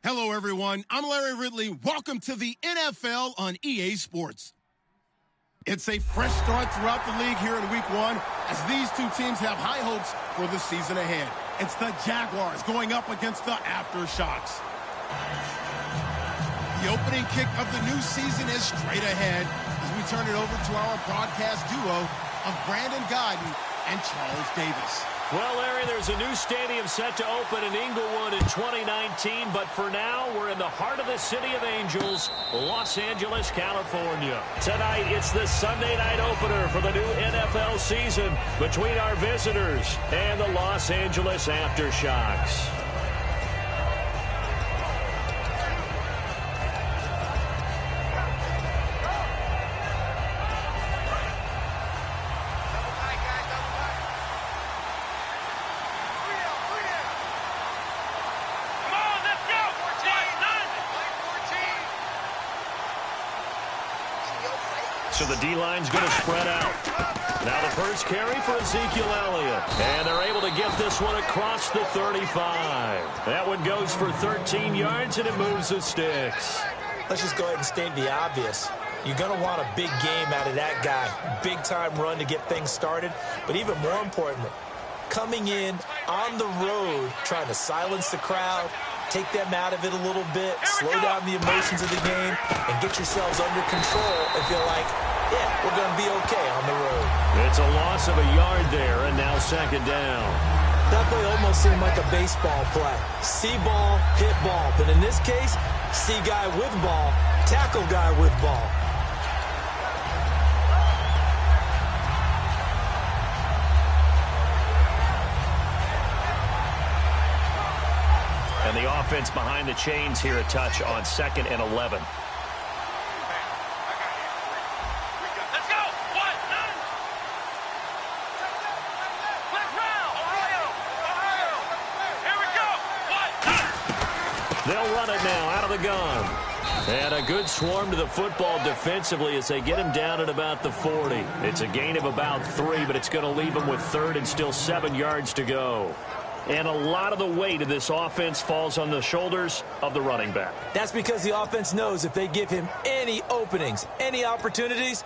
Hello, everyone. I'm Larry Ridley. Welcome to the NFL on EA Sports. It's a fresh start throughout the league here in Week 1 as these two teams have high hopes for the season ahead. It's the Jaguars going up against the Aftershocks. The opening kick of the new season is straight ahead as we turn it over to our broadcast duo of Brandon Godden and Charles Davis. Well, Larry, there's a new stadium set to open in Inglewood in 2019, but for now, we're in the heart of the City of Angels, Los Angeles, California. Tonight, it's the Sunday night opener for the new NFL season between our visitors and the Los Angeles Aftershocks. So the D-line's going to spread out. Now the first carry for Ezekiel Elliott. And they're able to get this one across the 35. That one goes for 13 yards, and it moves the sticks. Let's just go ahead and state the obvious. You're going to want a big game out of that guy. Big-time run to get things started. But even more importantly, coming in on the road, trying to silence the crowd, take them out of it a little bit, slow down the emotions of the game, and get yourselves under control and feel like, yeah, we're going to be okay on the road. It's a loss of a yard there, and now second down. That play almost seemed like a baseball play. See ball, hit ball. But in this case, see guy with ball, tackle guy with ball. And the offense behind the chains here, a touch on 2nd and 11. Let's go! What? Ohio! Here we go! What? They'll run it now out of the gun. And a good swarm to the football defensively as they get him down at about the 40. It's a gain of about 3, but it's going to leave him with 3rd and still 7 yards to go. And a lot of the weight of this offense falls on the shoulders of the running back. That's because the offense knows if they give him any openings, any opportunities,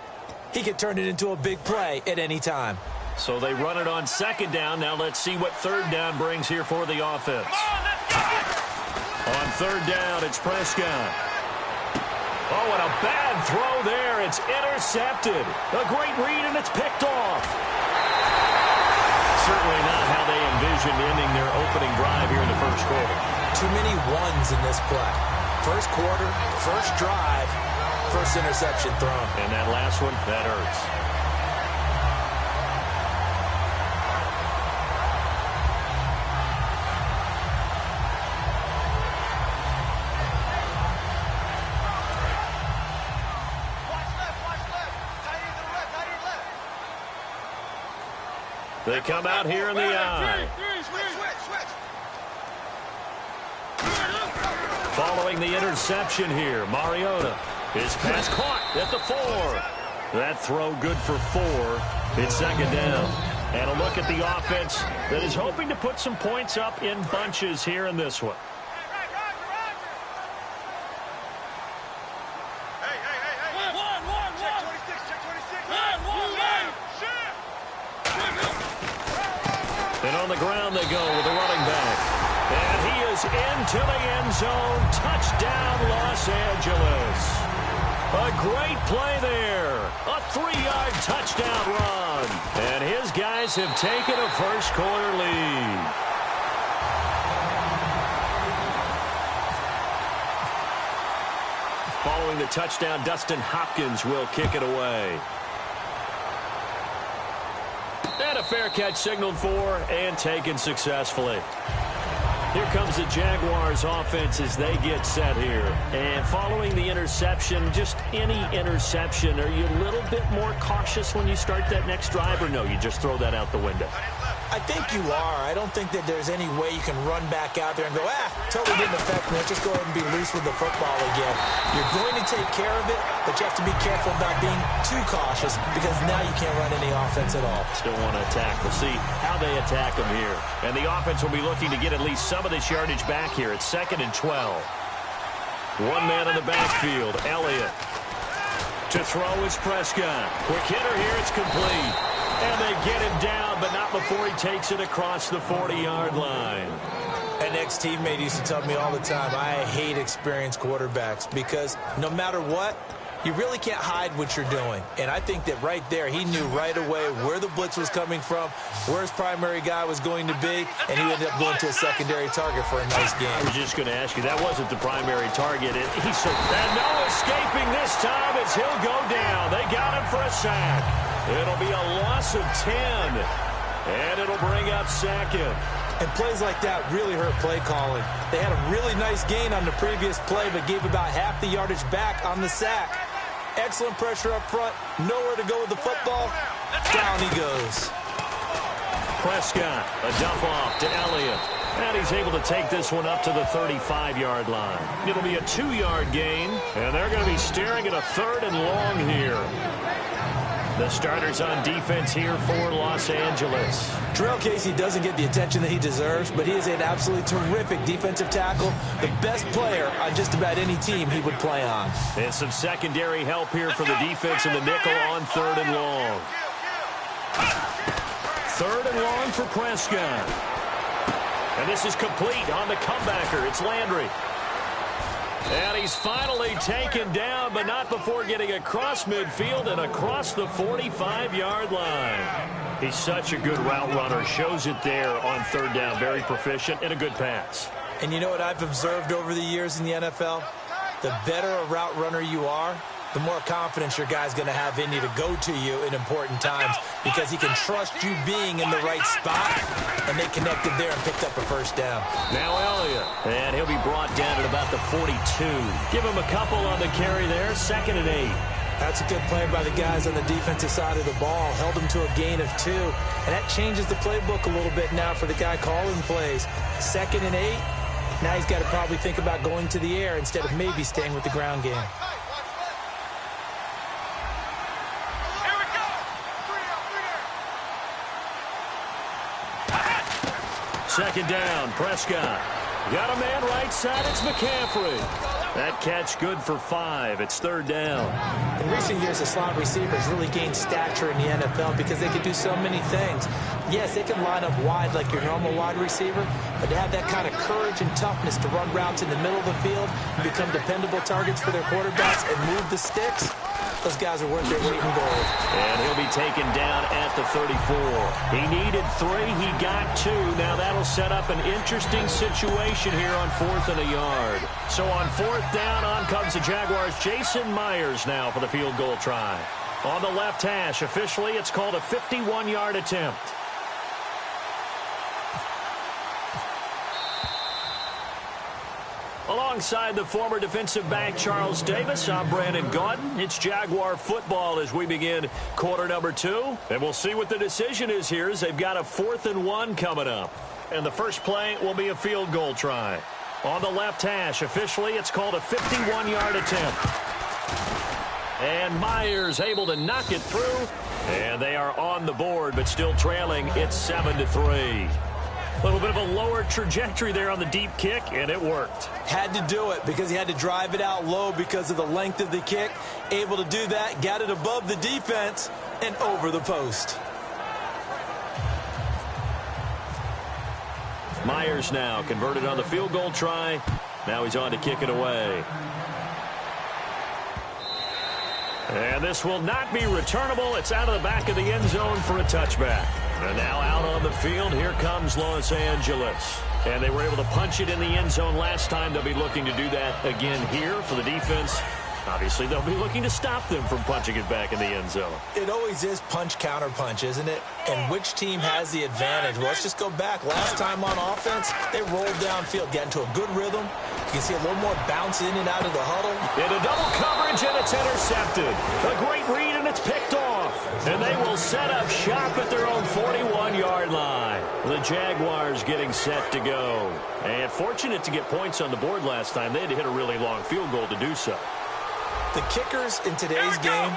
he can turn it into a big play at any time. So they run it on 2nd down. Now let's see what 3rd down brings here for the offense. On 3rd down, it's Prescott. Oh, and a bad throw there. It's intercepted. A great read, and it's picked off. Certainly not how they envisioned ending their opening drive here in the first quarter. Too many ones in this play. First quarter, first drive, first interception thrown. And that last one, that hurts. They come out here in the eye. Following the interception here, Mariota. His pass caught at the 4. That throw good for 4. It's 2nd down. And a look at the offense that is hoping to put some points up in bunches here in this one. And on the ground they go with the running back. And he is into the end zone. Touchdown, Los Angeles. A great play there. A 3-yard touchdown run. And his guys have taken a first quarter lead. Following the touchdown, Dustin Hopkins will kick it away. And a fair catch signaled for and taken successfully. Here comes the Jaguars offense as they get set here. And following the interception, just any interception, are you a little bit more cautious when you start that next drive, or no, you just throw that out the window? I think you are. I don't think that there's any way you can run back out there and go, totally didn't affect me. Let's just go ahead and be loose with the football again. You're going to take care of it, but you have to be careful about being too cautious because now you can't run any offense at all. Still want to attack. We'll see how they attack them here. And the offense will be looking to get at least some of this yardage back here. It's 2nd and 12. One man in the backfield, Elliott. To throw is Prescott. Quick hitter here, it's complete. And they get him down, but not before he takes it across the 40-yard line. An ex-teammate used to tell me all the time, I hate experienced quarterbacks because no matter what, you really can't hide what you're doing. And I think that right there, he knew right away where the blitz was coming from, where his primary guy was going to be, and he ended up going to a secondary target for a nice game. I was just going to ask you, that wasn't the primary target. And no escaping this time as he'll go down. They got him for a sack. It'll be a loss of 10, and it'll bring up second. And plays like that really hurt play calling. They had a really nice gain on the previous play, but gave about half the yardage back on the sack. Excellent pressure up front. Nowhere to go with the football. Down he goes. Prescott, a dump off to Elliott. And he's able to take this one up to the 35-yard line. It'll be a 2-yard gain, and they're going to be staring at a 3rd and long here. The starters on defense here for Los Angeles. Jarrell Casey doesn't get the attention that he deserves, but he is an absolutely terrific defensive tackle, the best player on just about any team he would play on. And some secondary help here for the defense in the nickel on 3rd and long. 3rd and long for Prescott. And this is complete on the comebacker. It's Landry. And he's finally taken down, but not before getting across midfield and across the 45-yard line. He's such a good route runner. Shows it there on 3rd down. Very proficient and a good pass. And you know what I've observed over the years in the NFL? The better a route runner you are, the more confidence your guy's going to have in you to go to you in important times because he can trust you being in the right spot, and they connected there and picked up a 1st down. Now Elliott, and he'll be brought down at about the 42. Give him a couple on the carry there, 2nd and 8. That's a good play by the guys on the defensive side of the ball. Held him to a gain of 2, and that changes the playbook a little bit now for the guy calling plays. 2nd and 8, now he's got to probably think about going to the air instead of maybe staying with the ground game. 2nd down, Prescott. Got a man right side, it's McCaffrey. That catch good for 5. It's 3rd down. In recent years, the slot receivers really gained stature in the NFL because they can do so many things. Yes, they can line up wide like your normal wide receiver, but to have that kind of courage and toughness to run routes in the middle of the field and become dependable targets for their quarterbacks and move the sticks, those guys are worth their weight in gold. And he'll be taken down at the 34. He needed 3. He got 2. Now that'll set up an interesting situation here on 4th and a yard. So on 4th down, on comes the Jaguars. Jason Myers now for the field goal try. On the left hash, officially it's called a 51-yard attempt. Alongside the former defensive back Charles Davis, I'm Brandon Gaudin. It's Jaguar football as we begin quarter number 2. And we'll see what the decision is here as they've got a 4th and 1 coming up. And the first play will be a field goal try. On the left hash, officially it's called a 51-yard attempt. And Myers able to knock it through. And they are on the board, but still trailing. It's 7-3. A little bit of a lower trajectory there on the deep kick, and it worked. Had to do it because he had to drive it out low because of the length of the kick. Able to do that, got it above the defense and over the post. Myers now converted on the field goal try. Now he's on to kick it away. And this will not be returnable. It's out of the back of the end zone for a touchback. And now out on the field, here comes Los Angeles. And they were able to punch it in the end zone last time. They'll be looking to do that again here for the defense. Obviously, they'll be looking to stop them from punching it back in the end zone. It always is punch, counter punch, isn't it? And which team has the advantage? Well, let's just go back. Last time on offense, they rolled downfield, got into a good rhythm. You can see a little more bounce in and out of the huddle. Into double coverage, and it's intercepted. A great read, and it's picked off. And they will set up shop at their own 41-yard line. The Jaguars getting set to go. And fortunate to get points on the board last time. They had to hit a really long field goal to do so. The kickers in today's game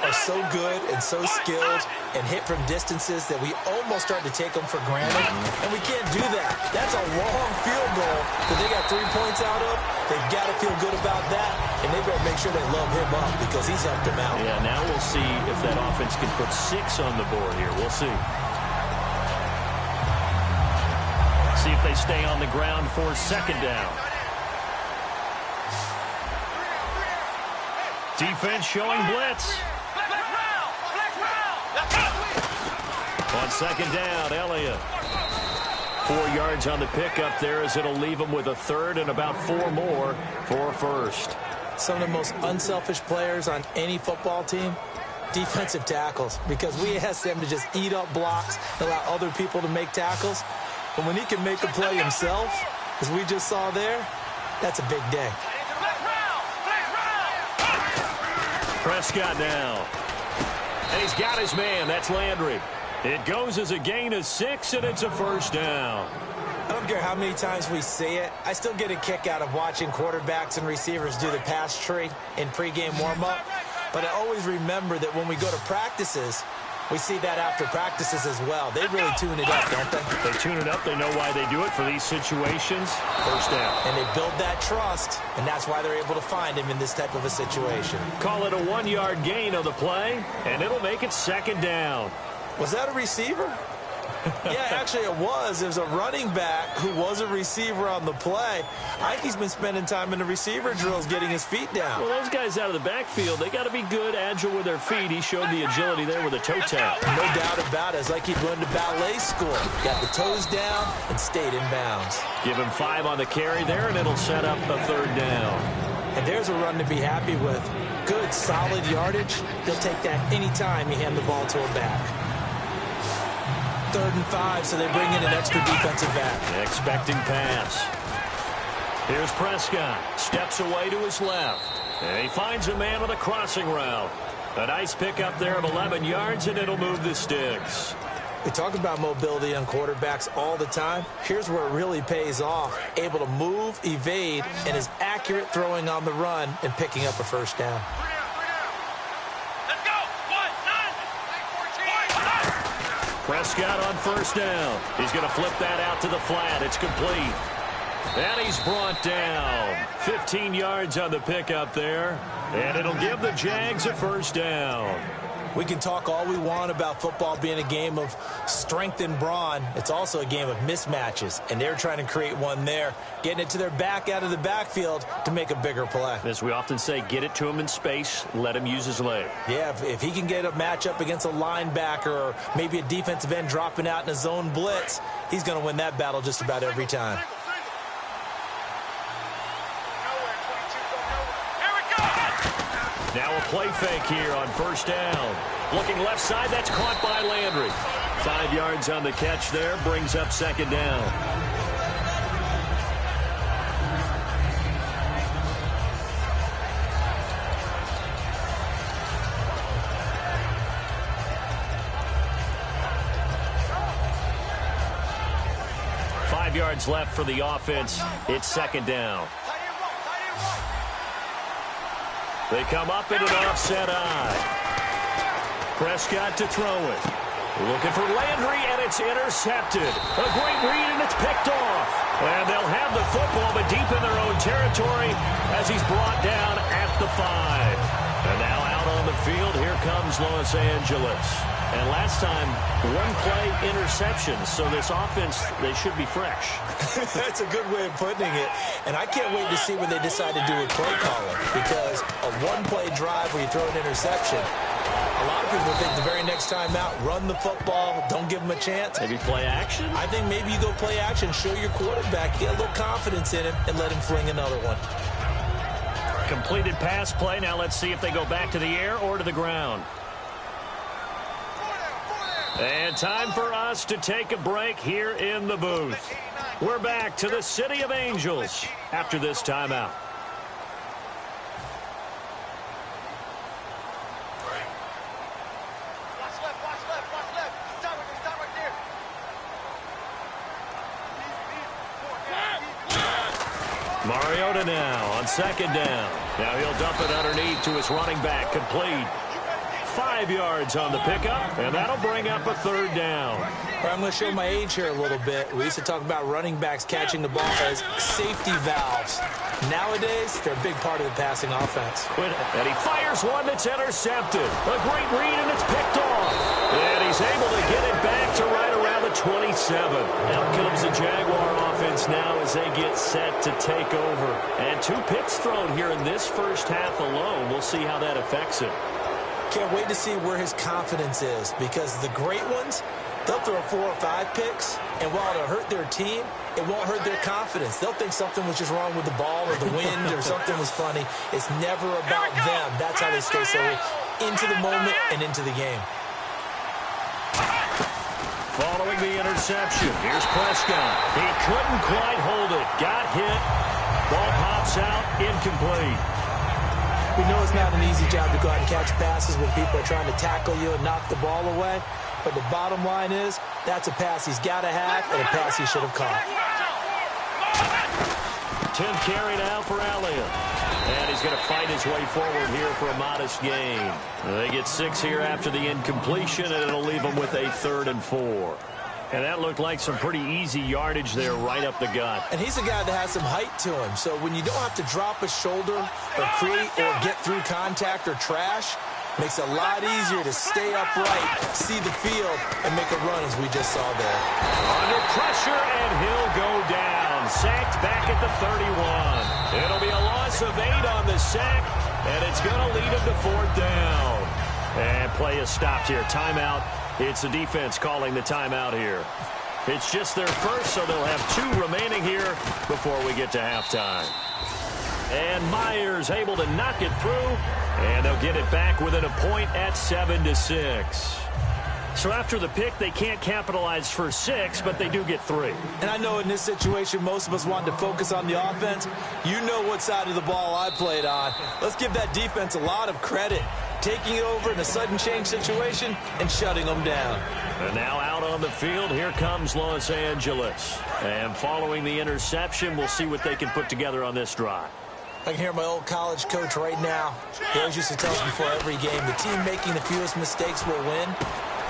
are so good and so skilled and hit from distances that we almost start to take them for granted, and we can't do that. That's a long field goal that they got 3 points out of. They've got to feel good about that, and they better make sure they love him up because he's helped them out. Yeah, now we'll see if that offense can put 6 on the board here. We'll see. See if they stay on the ground for second down. Defense showing blitz. On second down, Elliott. 4 yards on the pickup there as it'll leave them with a third and about 4 more for first. Some of the most unselfish players on any football team, defensive tackles, because we ask them to just eat up blocks and allow other people to make tackles. But when he can make a play himself, as we just saw there, that's a big day. Prescott now. And he's got his man. That's Landry. It goes as a gain of 6, and it's a first down. I don't care how many times we see it. I still get a kick out of watching quarterbacks and receivers do the pass tree in pregame warm-up. But I always remember that when we go to practices, we see that after practices as well. They really tune it up, don't they? They tune it up. They know why they do it for these situations. First down. And they build that trust, and that's why they're able to find him in this type of a situation. Call it a 1-yard gain on the play, and it'll make it second down. Was that a receiver? Yeah, actually it was. There's a running back who was a receiver on the play. I think he's been spending time in the receiver drills getting his feet down. Well, those guys out of the backfield, they got to be good, agile with their feet. He showed the agility there with a toe tap. No doubt about it. It's like he'd run to ballet school. Got the toes down and stayed in bounds. Give him 5 on the carry there, and it'll set up a third down. And there's a run to be happy with. Good, solid yardage. He'll take that anytime you hand the ball to a back. 3rd and 5, so they bring in an extra defensive back. Expecting pass. Here's Prescott. Steps away to his left. And he finds a man on a crossing route. A nice pickup there of 11 yards, and it'll move the sticks. We talk about mobility on quarterbacks all the time. Here's where it really pays off. Able to move, evade, and is accurate throwing on the run and picking up a first down. Prescott on first down. He's going to flip that out to the flat. It's complete. And he's brought down. 15 yards on the pickup there. And it'll give the Jags a first down. We can talk all we want about football being a game of strength and brawn. It's also a game of mismatches, and they're trying to create one there, getting it to their back out of the backfield to make a bigger play. As we often say, get it to him in space, let him use his leg. Yeah, if he can get a matchup against a linebacker or maybe a defensive end dropping out in a zone blitz, he's going to win that battle just about every time. Now a play fake here on first down. Looking left side, that's caught by Landry. 5 yards on the catch there, brings up second down. Five yards left for the offense. It's second down. They come up in an offset eye. Prescott to throw it. Looking for Landry, and it's intercepted. A great read, and it's picked off. And they'll have the football, but deep in their own territory as he's brought down at the 5. And now out on the field, here comes Los Angeles. And last time, 1-play interception. So this offense, they should be fresh. That's a good way of putting it. And I can't wait to see what they decide to do with play calling. Because a 1-play drive where you throw an interception, a lot of people think the very next time out, run the football, don't give them a chance. Maybe play action? I think maybe you go play action, show your quarterback, get a little confidence in him, and let him fling another one. Completed pass play. Now let's see if they go back to the air or to the ground. And time for us to take a break here in the booth. We're back to the City of Angels after this timeout. Mariota now on second down. Now he'll dump it underneath to his running back. Complete. 5 yards on the pickup, and that'll bring up a third down. I'm going to show my age here a little bit. We used to talk about running backs catching the ball as safety valves. Nowadays, they're a big part of the passing offense. And he fires one that's intercepted. A great read, and it's picked off. And he's able to get it back to right around the 27. Out comes the Jaguar offense now as they get set to take over. And 2 picks thrown here in this first half alone. We'll see how that affects it. Can't wait to see where his confidence is, because the great ones, they'll throw 4 or 5 picks, and while it'll hurt their team, it won't hurt their confidence. They'll think something was just wrong with the ball or the wind or something was funny. It's never about them. That's how they stay so into the moment and into the game. Following the interception, here's Prescott. He couldn't quite hold it. Got hit. Ball pops out, incomplete. We know it's not an easy job to go out and catch passes when people are trying to tackle you and knock the ball away. But the bottom line is, that's a pass he's got to have and a pass he should have caught. 10th carry now for Elliott. And he's going to fight his way forward here for a modest gain. They get 6 here after the incompletion, and it'll leave them with a 3rd and 4. And that looked like some pretty easy yardage there right up the gut. And he's a guy that has some height to him. So when you don't have to drop a shoulder or create or get through contact or trash, makes it a lot easier to stay upright, see the field, and make a run as we just saw there. Under pressure, and he'll go down. Sacked back at the 31. It'll be a loss of 8 on the sack, and it's going to lead him to 4th down. And play is stopped here. Timeout. It's the defense calling the timeout here. It's just their first, so they'll have 2 remaining here before we get to halftime. And Myers able to knock it through, and they'll get it back within a point at 7-6. So after the pick, they can't capitalize for 6, but they do get 3. And I know in this situation, most of us want to focus on the offense. You know what side of the ball I played on. Let's give that defense a lot of credit. Taking it over in a sudden change situation and shutting them down. And now out on the field, here comes Los Angeles. And following the interception, we'll see what they can put together on this drive. I can hear my old college coach right now. He always used to tell us before every game, the team making the fewest mistakes will win.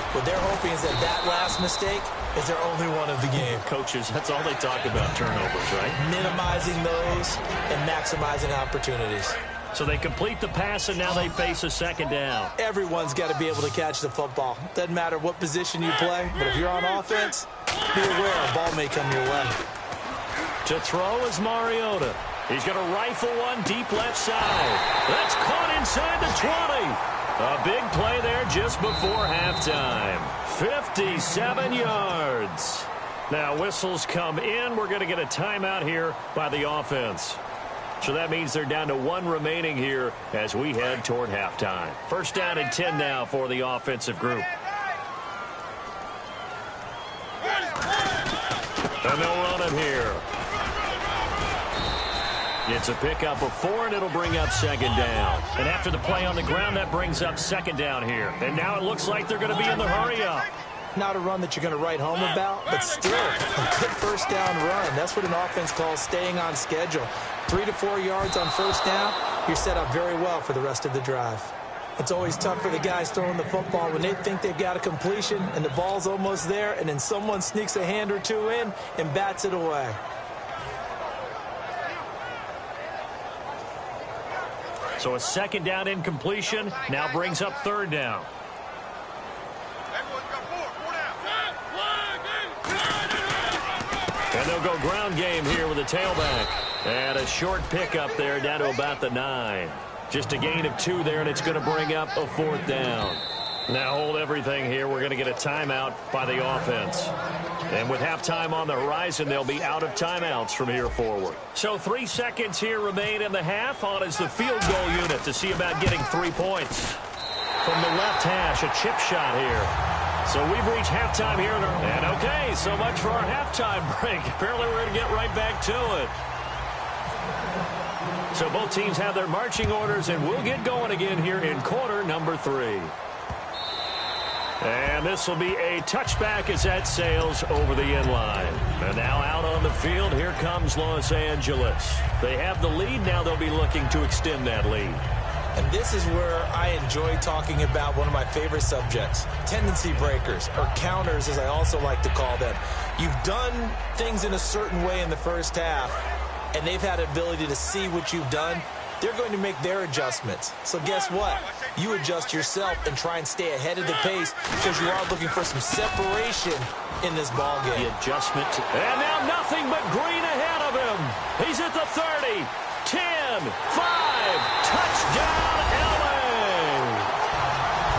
What they're hoping is that last mistake is their only one of the game. Coaches, that's all they talk about, turnovers, right? Minimizing those and maximizing opportunities. So they complete the pass, and now they face a 2nd down. Everyone's got to be able to catch the football. Doesn't matter what position you play, but if you're on offense, be aware a ball may come your way. To throw is Mariota. He's going to rifle one deep left side. That's caught inside the 20. A big play there just before halftime. 57 yards. Now whistles come in. We're going to get a timeout here by the offense. So that means they're down to 1 remaining here as we head toward halftime. 1st down and 10 now for the offensive group. And they'll run it here. It's a pickup of 4, and it'll bring up 2nd down. And after the play on the ground, that brings up 2nd down here. And now it looks like they're going to be in the hurry-up. Not a run that you're going to write home about, but still a good 1st down run. That's what an offense calls staying on schedule. 3 to 4 yards on 1st down, you're set up very well for the rest of the drive. It's always tough for the guys throwing the football when they think they've got a completion and the ball's almost there, and then someone sneaks a hand or 2 in and bats it away. So a 2nd down incompletion now brings up 3rd down. And they'll go ground game here with a tailback. And a short pickup there down to about the 9. Just a gain of 2 there, and it's going to bring up a 4th down. Now hold everything here. We're going to get a timeout by the offense. And with halftime on the horizon, they'll be out of timeouts from here forward. So 3 seconds here remain in the half. On is the field goal unit to see about getting 3 points. From the left hash, a chip shot here. So we've reached halftime here. And okay, so much for our halftime break. Apparently we're going to get right back to it. So both teams have their marching orders, and we'll get going again here in quarter number 3. And this will be a touchback as that sails over the end line. And now out on the field, here comes Los Angeles. They have the lead. Now they'll be looking to extend that lead. And this is where I enjoy talking about one of my favorite subjects, tendency breakers, or counters as I also like to call them. You've done things in a certain way in the first half, and they've had the ability to see what you've done. They're going to make their adjustments. So guess what? You adjust yourself and try and stay ahead of the pace because you are looking for some separation in this ball game. The adjustment. And now nothing but green ahead of him. He's at the 30, 10, 5, touchdown LA.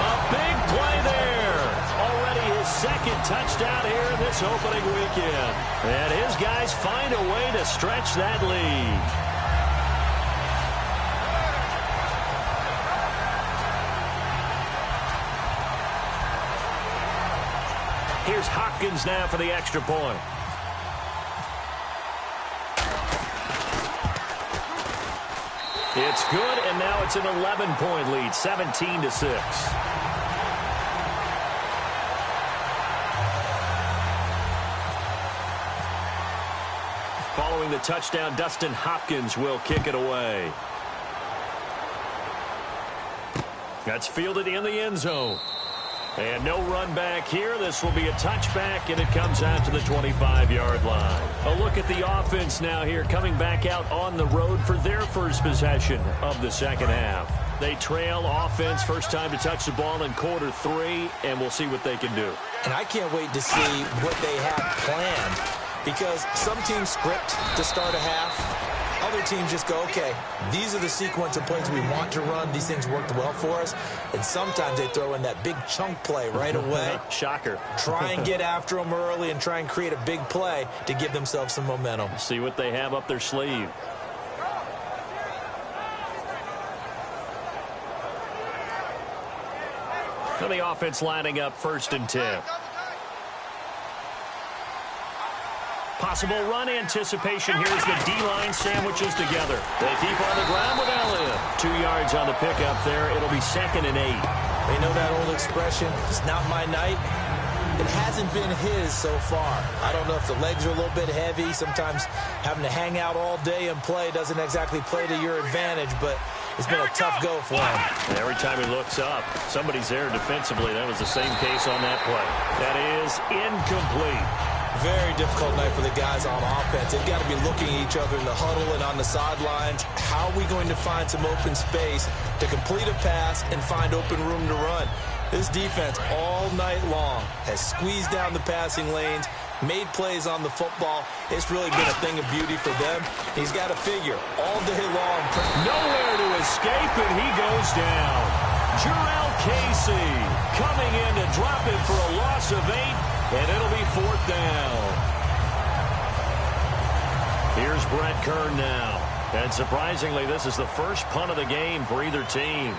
A big play there. Already his second touchdown here in this opening weekend. And his guys find a way to stretch that lead. Here's Hopkins now for the extra point. It's good, and now it's an 11-point lead, 17-6. Following the touchdown, Dustin Hopkins will kick it away. That's fielded in the end zone. And no run back here. This will be a touchback, and it comes out to the 25-yard line. A look at the offense now here, coming back out on the road for their first possession of the second half. They trail offense, first time to touch the ball in quarter 3, and we'll see what they can do. And I can't wait to see what they have planned, because some teams script to start a half. Other teams just go, okay, these are the sequence of plays we want to run. These things worked well for us. And sometimes they throw in that big chunk play right away. Shocker. Try and get after them early and try and create a big play to give themselves some momentum. See what they have up their sleeve. So the offense lining up 1st and 10. Possible run anticipation. Here's the D-line sandwiches together. They keep on the ground with Elliott. 2 yards on the pickup there. It'll be 2nd and 8. They know that old expression, it's not my night. It hasn't been his so far. I don't know if the legs are a little bit heavy. Sometimes having to hang out all day and play doesn't exactly play to your advantage, but it's been a tough go for him. And every time he looks up, somebody's there defensively. That was the same case on that play. That is incomplete. Very difficult night for the guys on offense. They've got to be looking at each other in the huddle and on the sidelines. How are we going to find some open space to complete a pass and find open room to run? This defense all night long has squeezed down the passing lanes, made plays on the football. It's really been a thing of beauty for them. He's got to figure all day long. Nowhere to escape, and he goes down. Jarrell Casey coming in to drop him for a loss of 8. And it'll be 4th down. Here's Brett Kern now. And surprisingly, this is the first punt of the game for either team.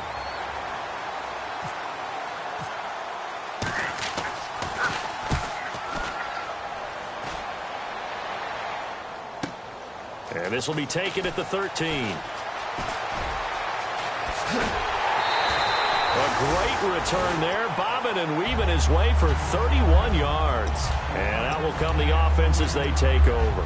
And this will be taken at the 13. A great return there, bobbing and weaving his way for 31 yards. And out will come the offense as they take over.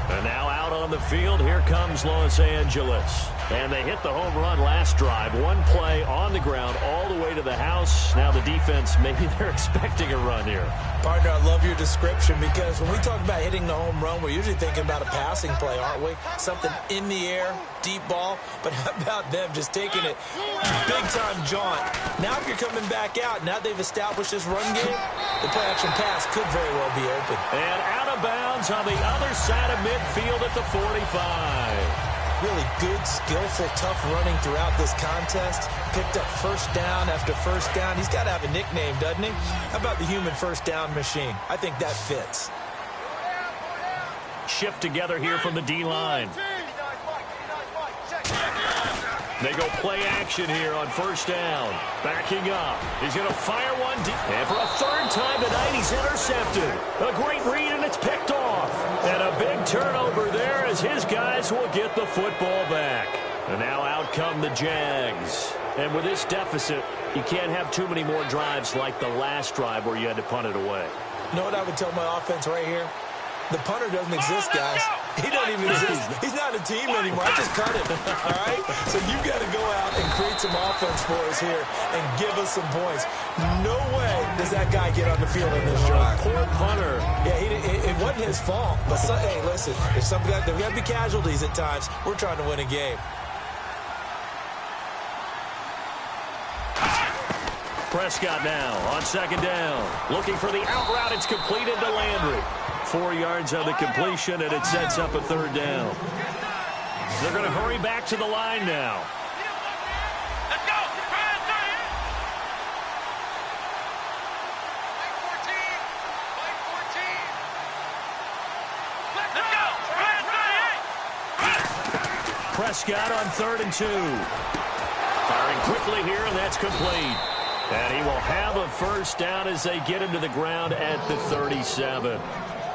And now out on the field, here comes Los Angeles. And they hit the home run last drive. One play on the ground all the way to the house. Now the defense, maybe they're expecting a run here. Partner, I love your description, because when we talk about hitting the home run, we're usually thinking about a passing play, aren't we? Something in the air, deep ball. But how about them just taking it big-time jaunt? Now if you're coming back out, now they've established this run game, the play-action pass could very well be open. And out of bounds on the other side of midfield at the 45. Really good, skillful, tough running throughout this contest. Picked up first down after first down. He's got to have a nickname, doesn't he? How about the human first down machine? I think that fits. Shift together here from the D-line. They go play action here on first down. Backing up. He's going to fire one deep. And for a 3rd time tonight, he's intercepted. A great read, and it's picked off. And a big turnover there as his guys will get the football back. And now out come the Jags. And with this deficit, you can't have too many more drives like the last drive where you had to punt it away. You know what I would tell my offense right here? The punter doesn't exist, guys. He doesn't even exist. He's not a team anymore. I just cut him, all right? So you've got to go out and create some offense for us here and give us some points. No way does that guy get on the field in this drive. Poor punter. Yeah, it wasn't his fault. But, hey, listen, there's got to be casualties at times. We're trying to win a game. Prescott now on second down. Looking for the out route. It's completed to Landry. 4 yards on the completion, and it sets up a third down. They're going to hurry back to the line now. Let's go. Prescott on 3rd and 2. Firing quickly here, and that's complete. And he will have a first down as they get him to the ground at the 37.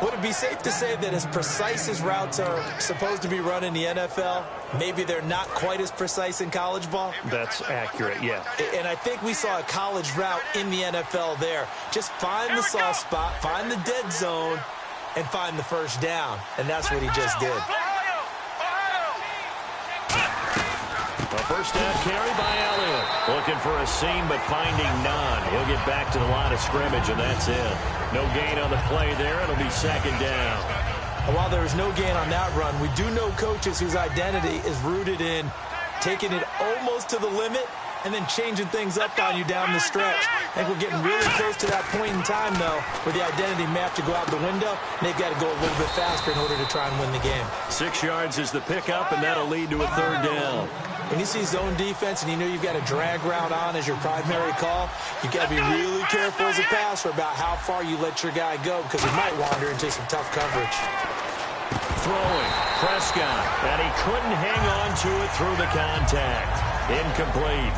Would it be safe to say that as precise as routes are supposed to be run in the NFL, maybe they're not quite as precise in college ball? That's accurate, yeah. And I think we saw a college route in the NFL there. Just find the soft spot, find the dead zone, and find the first down. And that's what he just did. A first down carry by Elliott. Looking for a seam, but finding none. He'll get back to the line of scrimmage, and that's it. No gain on the play there. It'll be second down. While there is no gain on that run, we do know coaches whose identity is rooted in taking it almost to the limit and then changing things up on you down the stretch. I think we're getting really close to that point in time, though, where the identity map to go out the window, and they've got to go a little bit faster in order to try and win the game. 6 yards is the pickup, and that'll lead to a third down. When you see zone defense and you know you've got a drag route on as your primary call, you've got to be really careful as a passer about how far you let your guy go because he might wander into some tough coverage. Throwing, Prescott, and he couldn't hang on to it through the contact. Incomplete.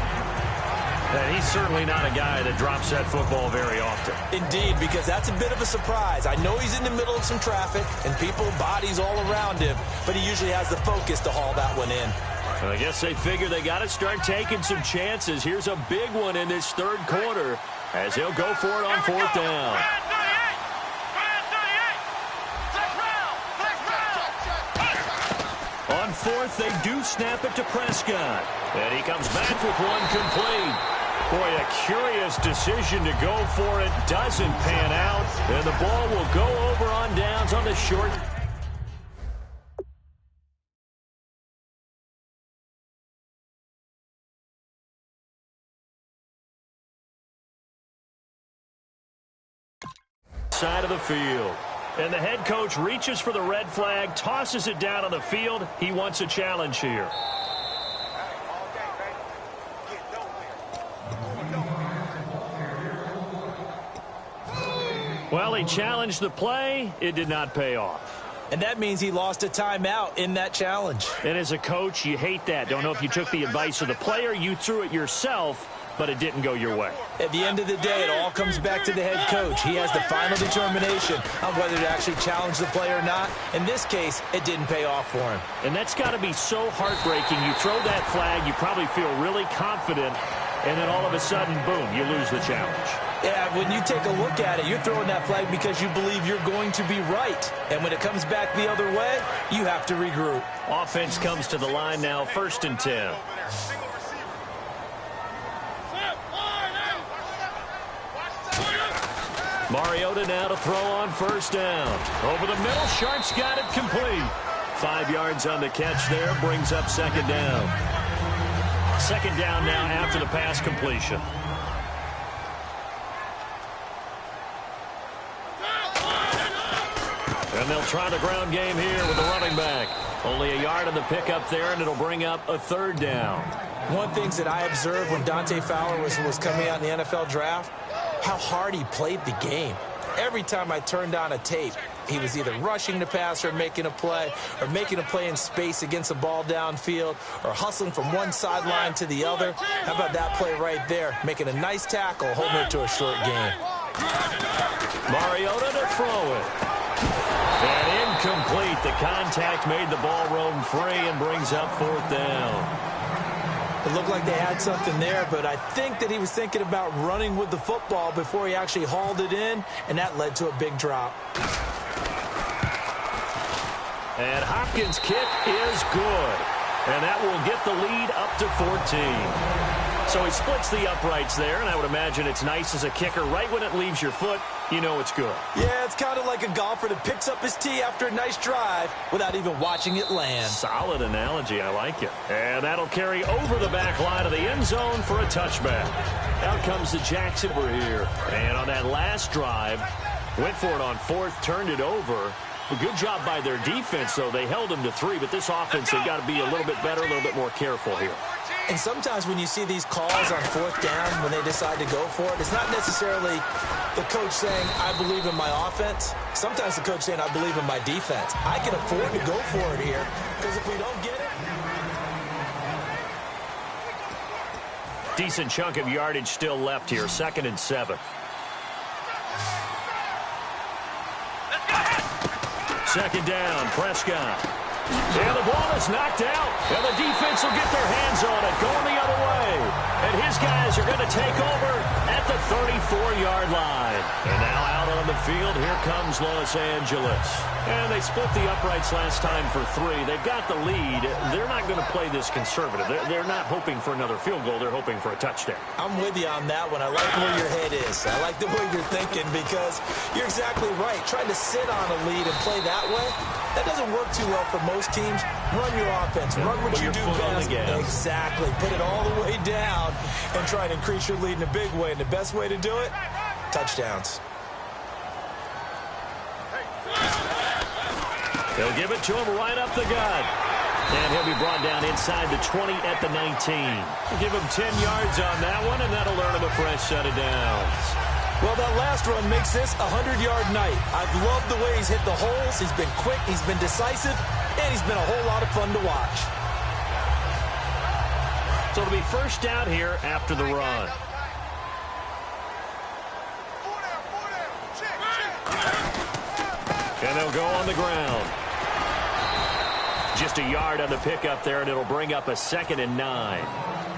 And he's certainly not a guy that drops that football very often. Indeed, because that's a bit of a surprise. I know he's in the middle of some traffic and people, bodies all around him, but he usually has the focus to haul that one in. Well, I guess they figure they got to start taking some chances. Here's a big one in this third quarter as he'll go for it on 4th down. On 4th, they do snap it to Prescott. And he comes back with one complete. Boy, a curious decision to go for it. Doesn't pan out. And the ball will go over on downs on the short. Side of the field. And the head coach reaches for the red flag, tosses it down on the field. He wants a challenge here. Well, he challenged the play. It did not pay off. And that means he lost a timeout in that challenge. And as a coach, you hate that. Don't know if you took the advice of the player, you threw it yourself, but it didn't go your way. At the end of the day, it all comes back to the head coach. He has the final determination on whether to actually challenge the play or not. In this case, it didn't pay off for him. And that's got to be so heartbreaking. You throw that flag, you probably feel really confident, and then all of a sudden, boom, you lose the challenge. Yeah, when you take a look at it, you're throwing that flag because you believe you're going to be right. And when it comes back the other way, you have to regroup. Offense comes to the line now, 1st and 10. Mariota now to throw on 1st down. Over the middle, Sharp's got it complete. 5 yards on the catch there, brings up 2nd down. 2nd down now after the pass completion. And they'll try the ground game here with the running back. Only a yard on the pickup there, and it'll bring up a 3rd down. One thing that I observed when Dante Fowler was coming out in the NFL draft, how hard he played the game. Every time I turned on a tape, he was either rushing the passer, making a play, or making a play in space against a ball downfield, or hustling from one sideline to the other. How about that play right there? Making a nice tackle, holding it to a short gain. Mariota to throw it. And incomplete. The contact made the ball roam free and brings up 4th down. It looked like they had something there, but I think that he was thinking about running with the football before he actually hauled it in, and that led to a big drop. And Hopkins' kick is good. And that will get the lead up to 14. So he splits the uprights there, and I would imagine it's nice as a kicker. Right when it leaves your foot, you know it's good. Yeah, it's kind of like a golfer that picks up his tee after a nice drive without even watching it land. Solid analogy. I like it. And that'll carry over the back line of the end zone for a touchback. Out comes the Jacksonville here. And on that last drive, went for it on fourth, turned it over. A good job by their defense, though. They held them to 3, but this offense, they've got to be a little bit better, a little bit more careful here. And sometimes when you see these calls on fourth down, when they decide to go for it, it's not necessarily the coach saying, I believe in my offense. Sometimes the coach saying, I believe in my defense. I can afford to go for it here, because if we don't get it. Decent chunk of yardage still left here, 2nd and 7. Second down, Prescott. And the ball is knocked out. And the defense will get their hands on it, going the other way. And his guys are going to take over at the 34-yard line. And now out on the field, here comes Los Angeles. And they split the uprights last time for 3. They've got the lead. They're not going to play this conservative. They're not hoping for another field goal. They're hoping for a touchdown. I'm with you on that one. I like where your head is. I like the way you're thinking because you're exactly right. Trying to sit on a lead and play that way, that doesn't work too well for most teams. Run your offense. Run what you do best. Exactly. Put it all the way down and try and increase your lead in a big way. And the best way to do it, touchdowns. They'll give it to him right up the gut. And he'll be brought down inside the 20 at the 19. We'll give him 10 yards on that one, and that'll earn him a fresh set of downs. Well, that last run makes this a 100-yard night. I've loved the way he's hit the holes. He's been quick, he's been decisive, and he's been a whole lot of fun to watch. So it'll be first down here after the run. And they'll go on the ground. Just a yard on the pickup there, and it'll bring up a 2nd and 9.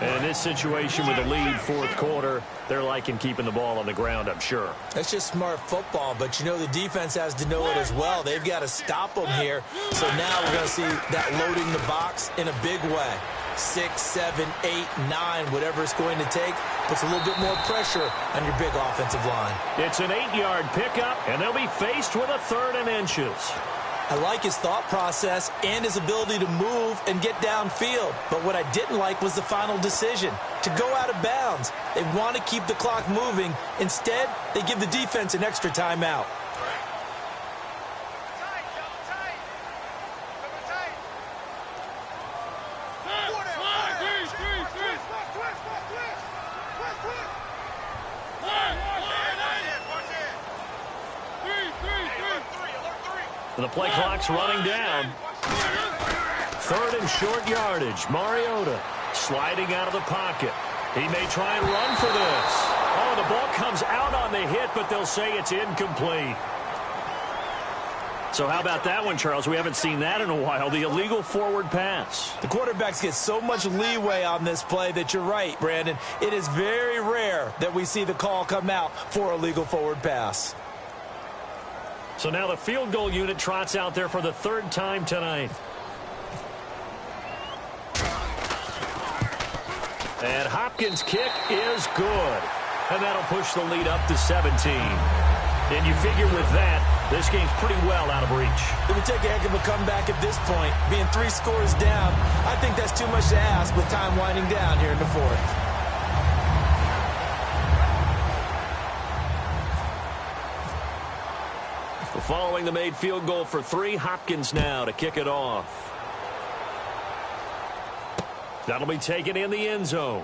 And in this situation with the lead, fourth quarter, they're liking keeping the ball on the ground, I'm sure. That's just smart football, but you know the defense has to know it as well. They've got to stop them here. So now we're going to see that loading the box in a big way. 6, 7, 8, 9, whatever it's going to take, puts a little bit more pressure on your big offensive line. It's an 8-yard pickup, and they'll be faced with a 3rd and inches. I like his thought process and his ability to move and get downfield. But what I didn't like was the final decision, to go out of bounds. They want to keep the clock moving. Instead, they give the defense an extra timeout. The play clock's running down. 3rd and short yardage. Mariota sliding out of the pocket. He may try and run for this. Oh, the ball comes out on the hit, but they'll say it's incomplete. So how about that one, Charles? We haven't seen that in a while. The illegal forward pass. The quarterbacks get so much leeway on this play that you're right, Brandon. It is very rare that we see the call come out for a legal forward pass. So now the field goal unit trots out there for the 3rd time tonight. And Hopkins' kick is good. And that'll push the lead up to 17. And you figure with that, this game's pretty well out of reach. It would take a heck of a comeback at this point. Being 3 scores down, I think that's too much to ask with time winding down here in the 4th. Following the made field goal for 3, Hopkins now to kick it off. That'll be taken in the end zone.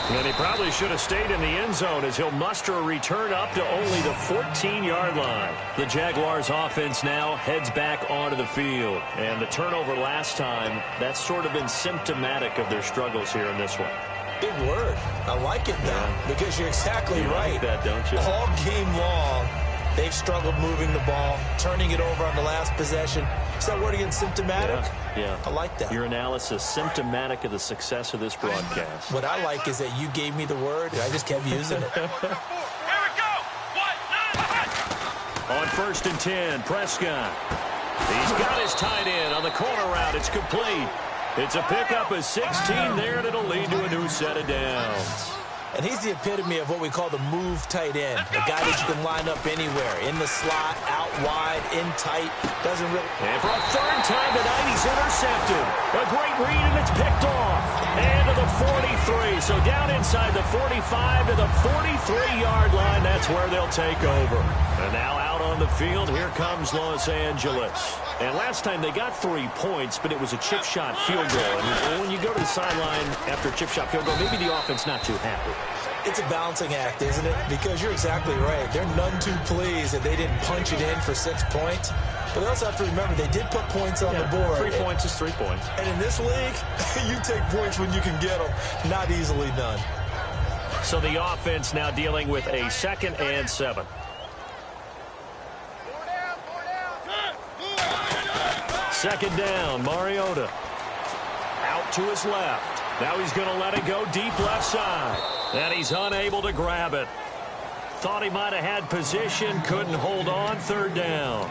And he probably should have stayed in the end zone as he'll muster a return up to only the 14-yard line. The Jaguars offense now heads back onto the field. And the turnover last time, that's sort of been symptomatic of their struggles here in this one. Big word. I like it now because you're exactly right. Like that, don't you? All game long, they've struggled moving the ball, turning it over on the last possession. Is that word again, symptomatic? Yeah. I like that. Your analysis, symptomatic of the success of this broadcast. What I like is that you gave me the word, and I just kept using it. Here we go. 1, 9, 1. On 1st and 10. Prescott. He's got his tight end on the corner route. It's complete. It's a pickup of 16 there, and it'll lead to a new set of downs. And he's the epitome of what we call the move tight end, a guy that you can line up anywhere, in the slot, out wide, in tight, doesn't really... And for a 3rd time tonight, he's intercepted. A great read, and it's picked off. And to the 43, so down inside the 45 to the 43-yard line, that's where they'll take over. And now out on the field, here comes Los Angeles. And last time they got 3 points, but it was a chip shot field goal. And when you go to the sideline after a chip shot field goal, maybe the offense not too happy. It's a balancing act, isn't it? Because you're exactly right. They're none too pleased that they didn't punch it in for 6 points. But they also have to remember they did put points on the board. 3 points is 3 points. And in this league, you take points when you can get them. Not easily done. So the offense now dealing with a 2nd and 7. Second down, Mariota. Out to his left. Now he's going to let it go deep left side. And he's unable to grab it. Thought he might have had position, couldn't hold on. 3rd down.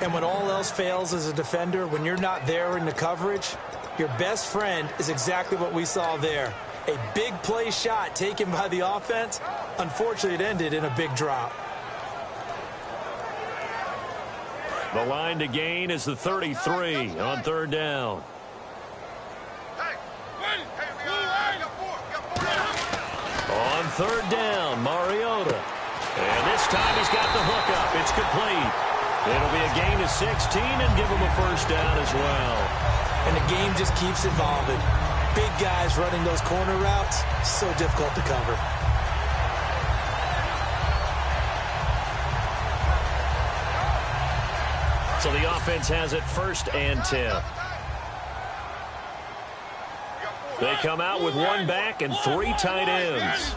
And when all else fails as a defender, when you're not there in the coverage, your best friend is exactly what we saw there. A big play shot taken by the offense. Unfortunately, it ended in a big drop. The line to gain is the 33 on 3rd down. On 3rd down, Mariota. And this time he's got the hookup. It's complete. It'll be a gain of 16 and give him a 1st down as well. And the game just keeps evolving. Big guys running those corner routes, so difficult to cover. So the offense has it 1st and 10. They come out with 1 back and 3 tight ends.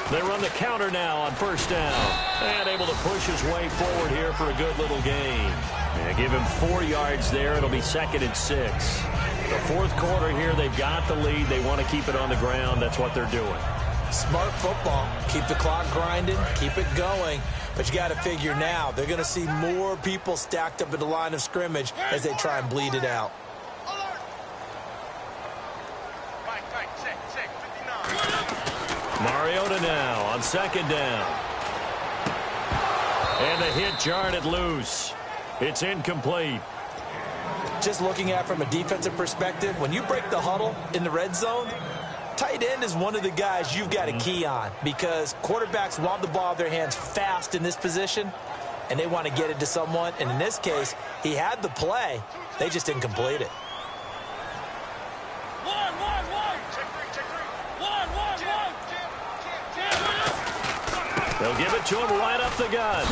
They run the counter now on 1st down. And able to push his way forward here for a good little gain. And give him 4 yards there. It'll be 2nd and 6. The 4th quarter here, they've got the lead. They want to keep it on the ground. That's what they're doing. Smart football. Keep the clock grinding. Keep it going. But you got to figure now, they're going to see more people stacked up at the line of scrimmage as they try and bleed it out. Mariota now on 2nd down. And the hit jarred it loose. It's incomplete. Just looking at it from a defensive perspective, when you break the huddle in the red zone, tight end is one of the guys you've got to key on because quarterbacks want the ball in their hands fast in this position, and they want to get it to someone. And in this case, he had the play. They just didn't complete it. They'll give it to him right up the gut.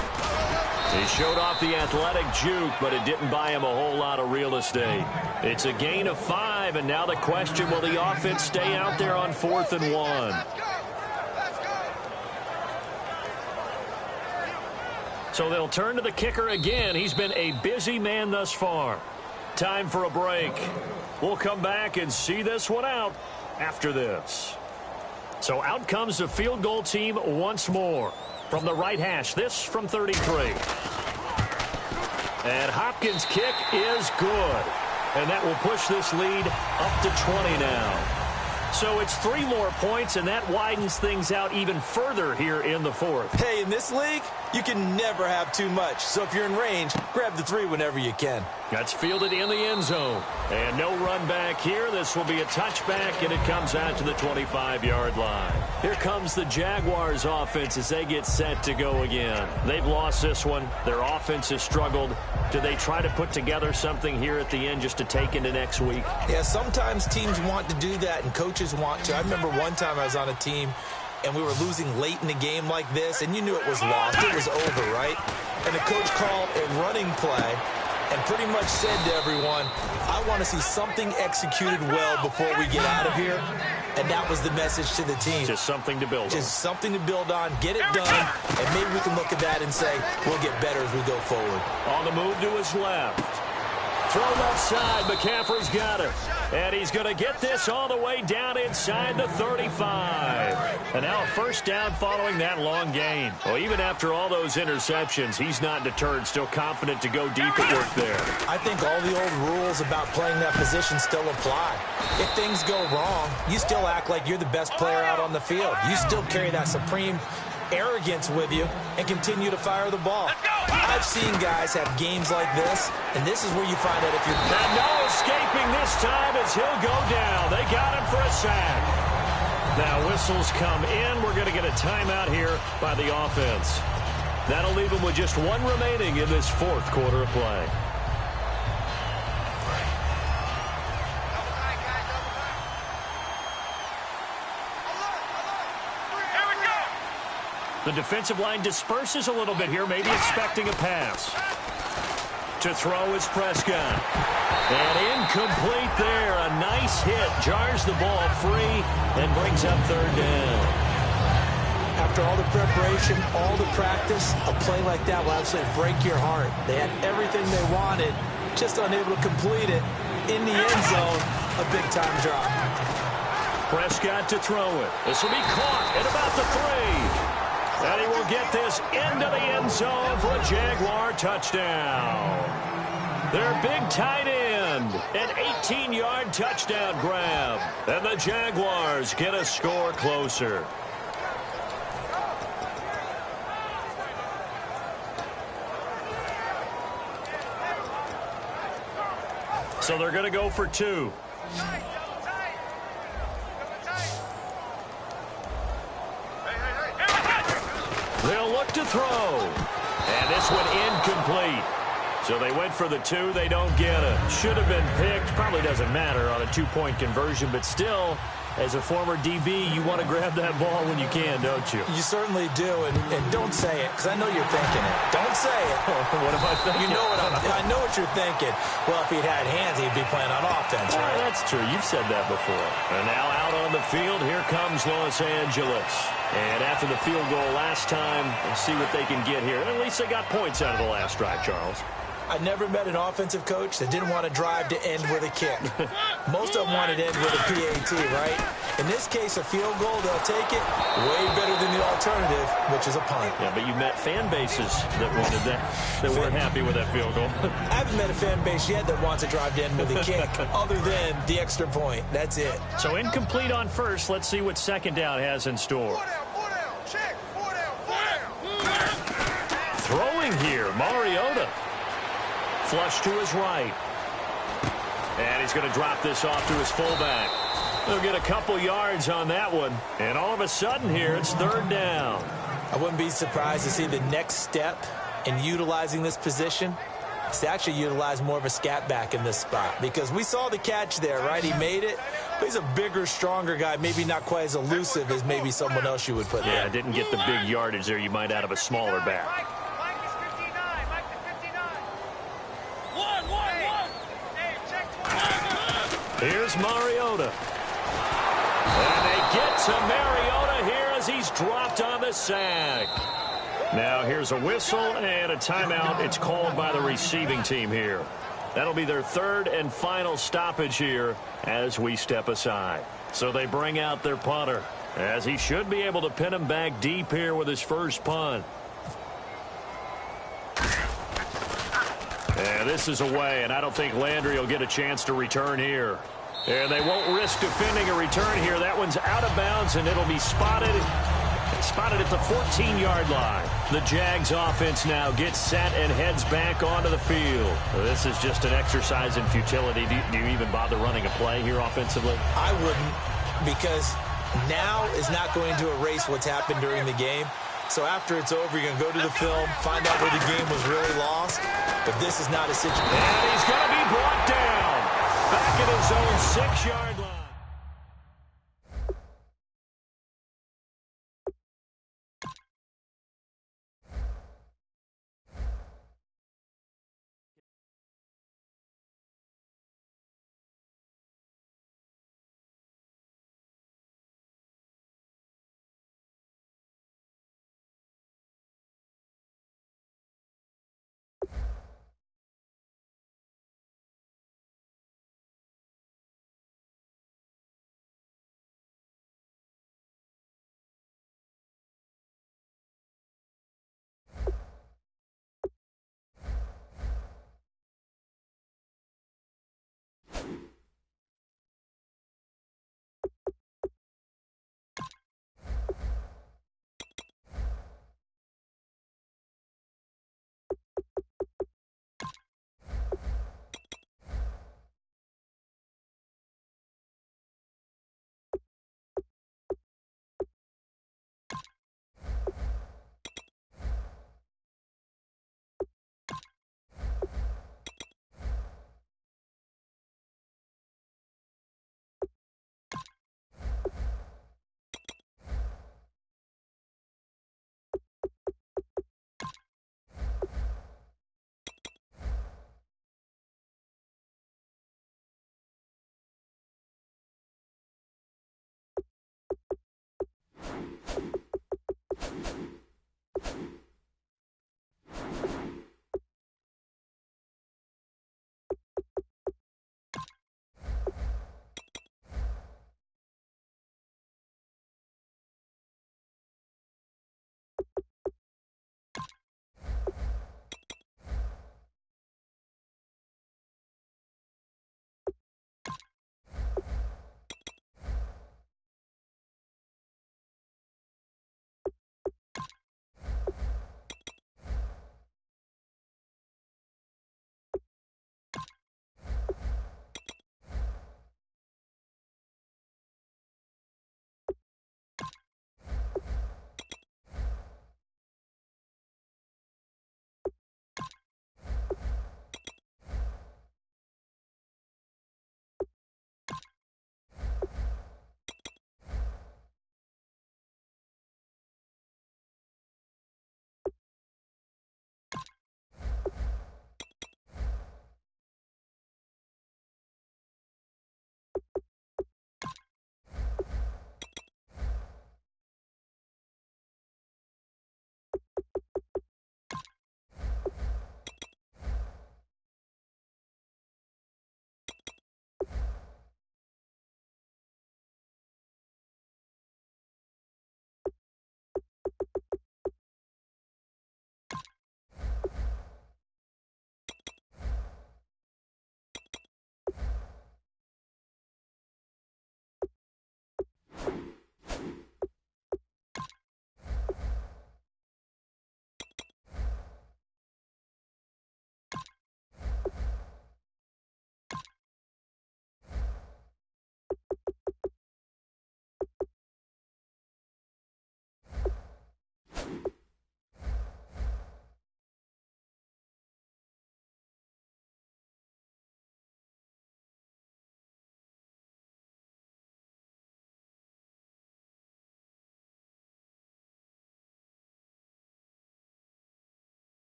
He showed off the athletic juke, but it didn't buy him a whole lot of real estate. It's a gain of 5, and now the question, will the offense stay out there on 4th and 1? So they'll turn to the kicker again. He's been a busy man thus far. Time for a break. We'll come back and see this one out after this. So out comes the field goal team once more. From the right hash, this from 33. And Hopkins' kick is good. And that will push this lead up to 20 now. So it's 3 more points, and that widens things out even further here in the 4th. Hey, in this league, you can never have too much. So if you're in range, grab the 3 whenever you can. That's fielded in the end zone. And no run back here. This will be a touchback, and it comes out to the 25-yard line. Here comes the Jaguars offense as they get set to go again. They've lost this one. Their offense has struggled. Do they try to put together something here at the end just to take into next week? Yeah, sometimes teams want to do that, and coaches want to. I remember one time I was on a team, and we were losing late in the game like this, and you knew it was lost. It was over, right? And the coach called a running play and pretty much said to everyone, I want to see something executed well before we get out of here. And that was the message to the team. Just something to build on. Just something to build on, get it done, and maybe we can look at that and say, we'll get better as we go forward. On the move to his left. Throw left side. McCaffrey's got it. And he's going to get this all the way down inside the 35. And now a first down following that long gain. Well, even after all those interceptions, he's not deterred, still confident to go deep at work there. I think all the old rules about playing that position still apply. If things go wrong, you still act like you're the best player out on the field. You still carry that supreme arrogance with you and continue to fire the ball. I've seen guys have games like this, and this is where you find out if you're... And no escaping this time as he'll go down. They got him for a sack. Now whistles come in. We're going to get a timeout here by the offense. That'll leave him with just one remaining in this fourth quarter of play. The defensive line disperses a little bit here, maybe expecting a pass. To throw is Prescott. And incomplete there. A nice hit. Jars the ball free and brings up third down. After all the preparation, all the practice, a play like that will absolutely break your heart. They had everything they wanted, just unable to complete it. In the end zone, a big-time drop. Prescott to throw it. This will be caught at about the 3. And he will get this into the end zone for a Jaguar touchdown. Their big tight end, an 18-yard touchdown grab. And the Jaguars get a score closer. So they're going to go for 2. They'll look to throw. And this one incomplete. So they went for the 2. They don't get it. Should have been picked. Probably doesn't matter on a 2-point conversion. But still, as a former DB, you want to grab that ball when you can, don't you? You certainly do. And don't say it, because I know you're thinking it. Don't say it. What am I thinking? You know I know what you're thinking. Well, if he'd had hands, he'd be playing on offense, right? That's true. You've said that before. And now out on the field, here comes Los Angeles. And after the field goal last time, let's see what they can get here. At least they got points out of the last drive, Charles. I never met an offensive coach that didn't want to drive to end with a kick. Most of them wanted to end with a PAT, right? In this case, a field goal, they'll take it way better than the alternative, which is a punt. Yeah, but you met fan bases that wanted that, that weren't happy with that field goal. I haven't met a fan base yet that wants to drive to end with a kick, other than the extra point. That's it. So incomplete on first. Let's see what second down has in store. Throwing here, Mariota. Flush to his right. And he's going to drop this off to his fullback. They'll get a couple yards on that one. And all of a sudden here, it's third down. I wouldn't be surprised to see the next step in utilizing this position is to actually utilize more of a scat back in this spot. Because we saw the catch there, right? He made it. But he's a bigger, stronger guy, maybe not quite as elusive as maybe someone else you would put there. Yeah, didn't get the big yardage there you might out of a smaller back. Here's Mariota. And they get to Mariota here as he's dropped on the sack. Now here's a whistle and a timeout. It's called by the receiving team here. That'll be their third and final stoppage here as we step aside. So they bring out their punter, as he should be able to pin him back deep here with his first punt. And this is away, and I don't think Landry will get a chance to return here. And they won't risk defending a return here. That one's out of bounds, and it'll be spotted at the 14-yard line. The Jags offense now gets set and heads back onto the field. This is just an exercise in futility. Do you even bother running a play here offensively? I wouldn't, because now is not going to erase what's happened during the game. So after it's over, you're going to go to the film, find out where the game was really lost. But this is not a situation. And he's going to be brought down back at his own 6-yard line.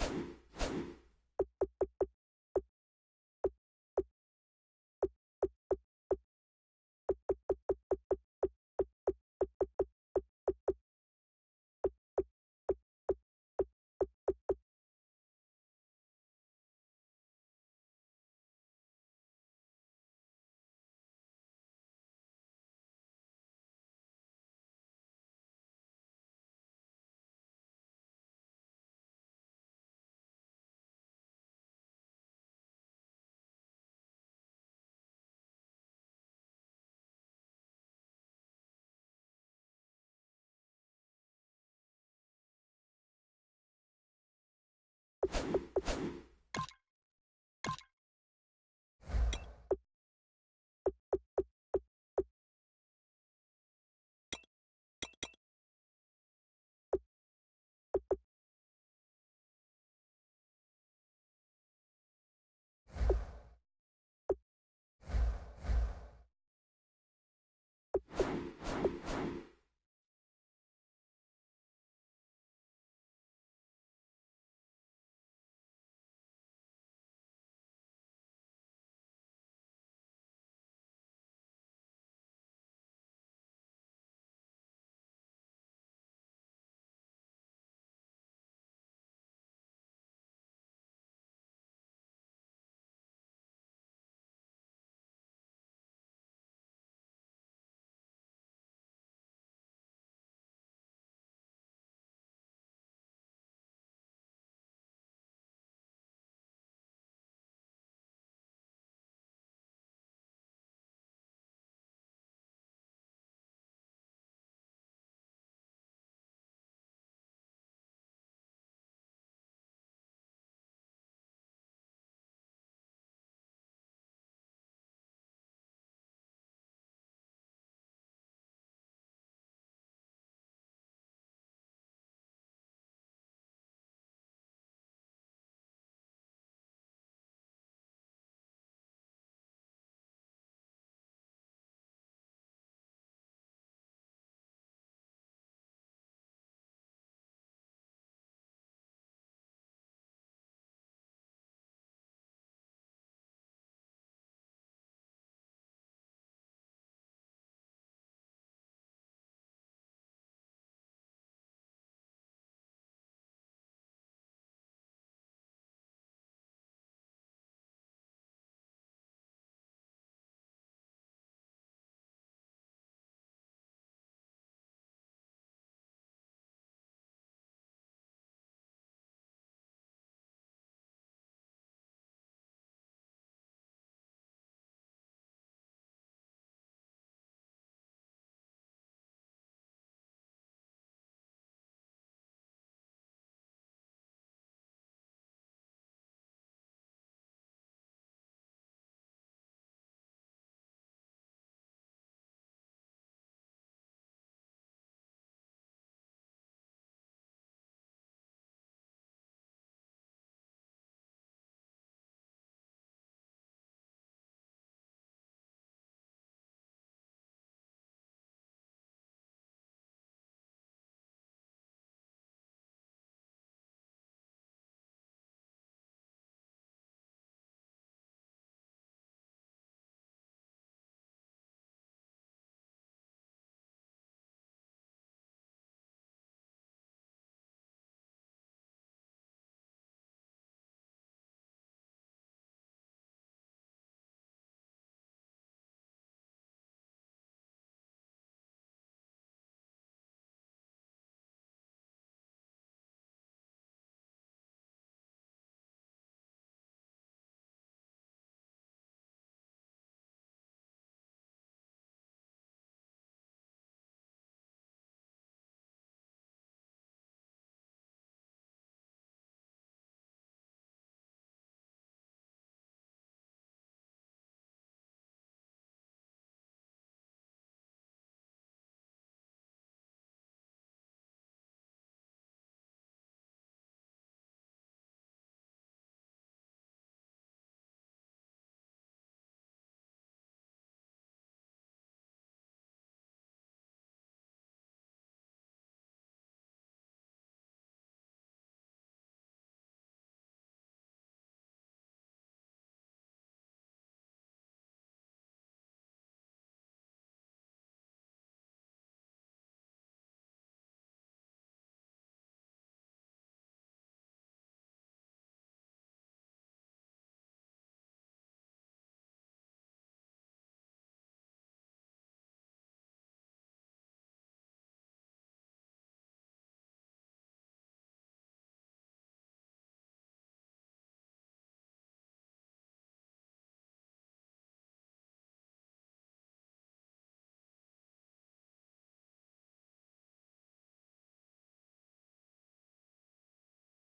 You